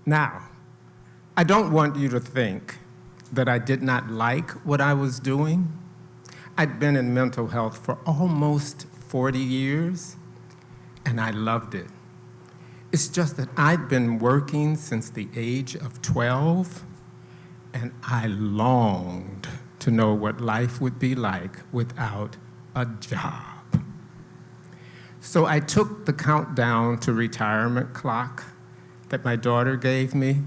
Now, I don't want you to think that I did not like what I was doing. I'd been in mental health for almost 40 years, and I loved it. It's just that I'd been working since the age of 12, and I longed to know what life would be like without a job. So I took the countdown to retirement clock that my daughter gave me.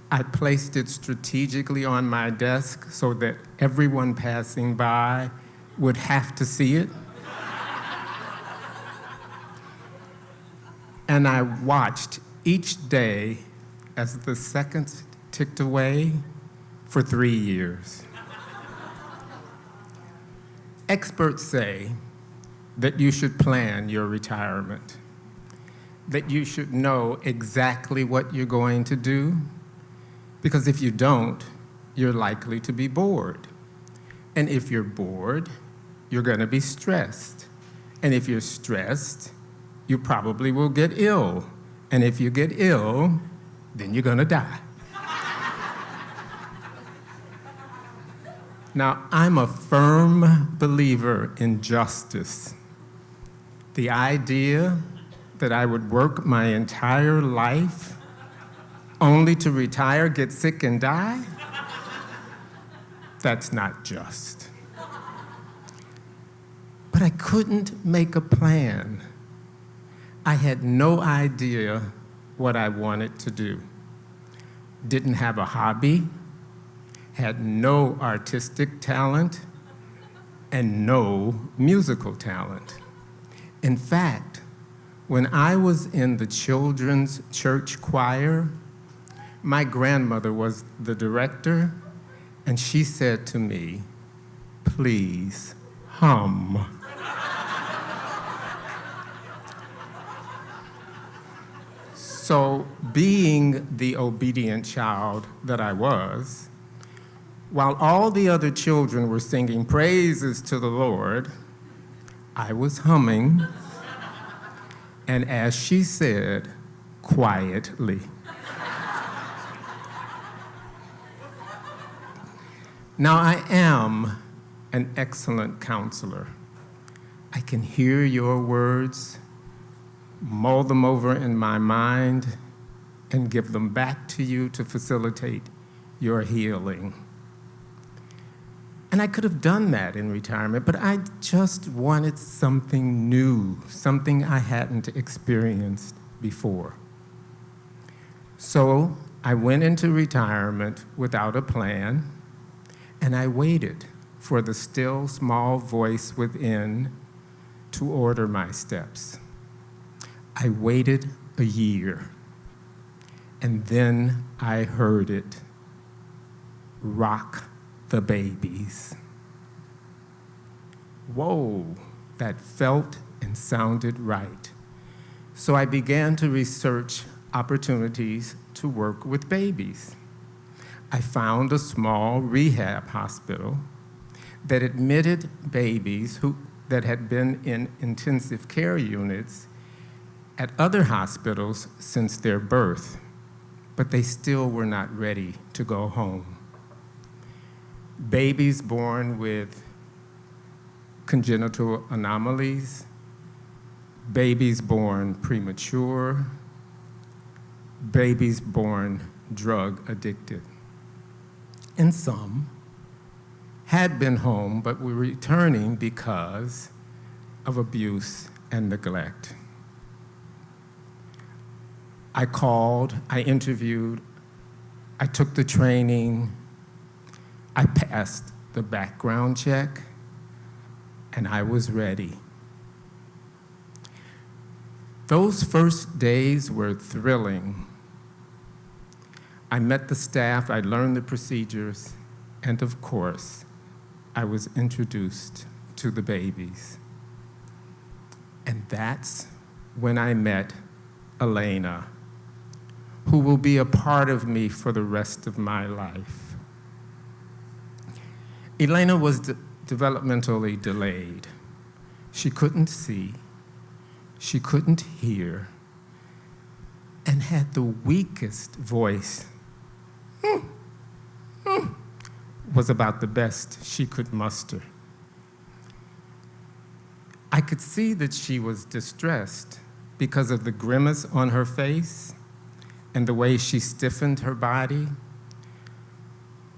I placed it strategically on my desk so that everyone passing by would have to see it. And I watched each day as the seconds ticked away for 3 years. Experts say that you should plan your retirement, that you should know exactly what you're going to do, because if you don't, you're likely to be bored. And if you're bored, you're going to be stressed. And if you're stressed, you probably will get ill. And if you get ill, then you're going to die. Now, I'm a firm believer in justice. The idea that I would work my entire life only to retire, get sick, and die, that's not just. But I couldn't make a plan. I had no idea what I wanted to do. Didn't have a hobby, had no artistic talent, and no musical talent. In fact, when I was in the children's church choir, my grandmother was the director, and she said to me, "Please hum." So, being the obedient child that I was, while all the other children were singing praises to the Lord, I was humming, and as she said, quietly. Now, I am an excellent counselor. I can hear your words, mull them over in my mind, and give them back to you to facilitate your healing. And I could have done that in retirement, but I just wanted something new, something I hadn't experienced before. So I went into retirement without a plan, and I waited for the still small voice within to order my steps. I waited a year, and then I heard it, rock the babies. Whoa, that felt and sounded right. So I began to research opportunities to work with babies. I found a small rehab hospital that admitted babies that had been in intensive care units at other hospitals since their birth, but they still were not ready to go home. Babies born with congenital anomalies, babies born premature, babies born drug addicted. And some had been home but were returning because of abuse and neglect. I called, I interviewed, I took the training, I passed the background check, and I was ready. Those first days were thrilling. I met the staff, I learned the procedures, and of course, I was introduced to the babies. And that's when I met Elena, who will be a part of me for the rest of my life. Elena was developmentally delayed. She couldn't see, she couldn't hear, and had the weakest voice. Was about the best she could muster. I could see that she was distressed because of the grimace on her face and the way she stiffened her body.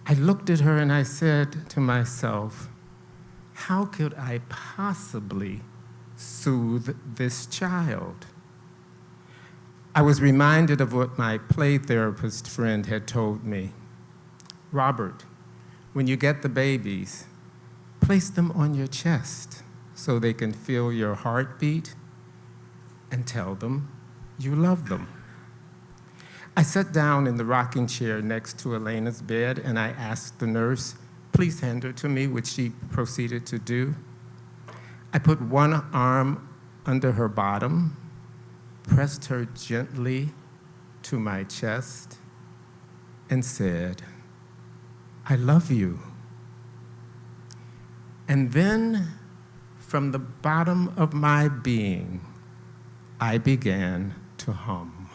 I looked at her and I said to myself, how could I possibly soothe this child? I was reminded of what my play therapist friend had told me. Robert, when you get the babies, place them on your chest so they can feel your heartbeat and tell them you love them. I sat down in the rocking chair next to Elena's bed and I asked the nurse, please hand her to me, which she proceeded to do. I put one arm under her bottom, pressed her gently to my chest, and said, I love you. And then, from the bottom of my being, I began to hum.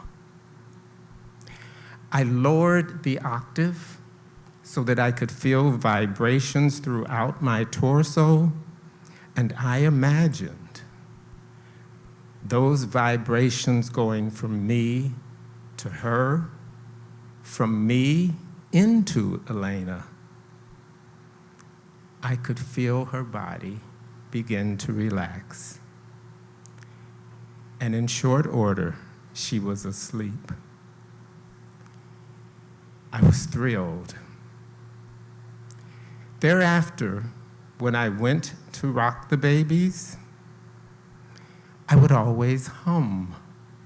I lowered the octave so that I could feel vibrations throughout my torso, and I imagined those vibrations going from me to her, from me into Elena. I could feel her body begin to relax. And in short order, she was asleep. I was thrilled. Thereafter, when I went to rock the babies, I would always hum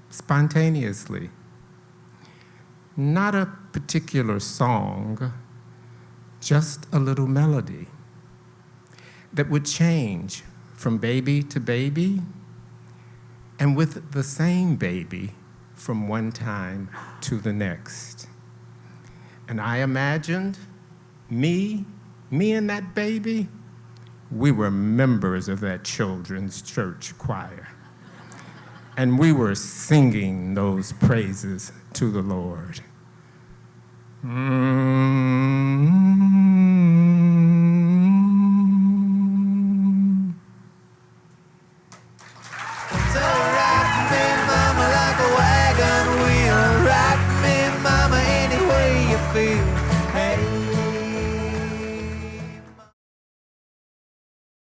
spontaneously. Not a particular song, just a little melody that would change from baby to baby, and with the same baby from one time to the next. And I imagined me and that baby, we were members of that children's church choir. And we were singing those praises to the Lord.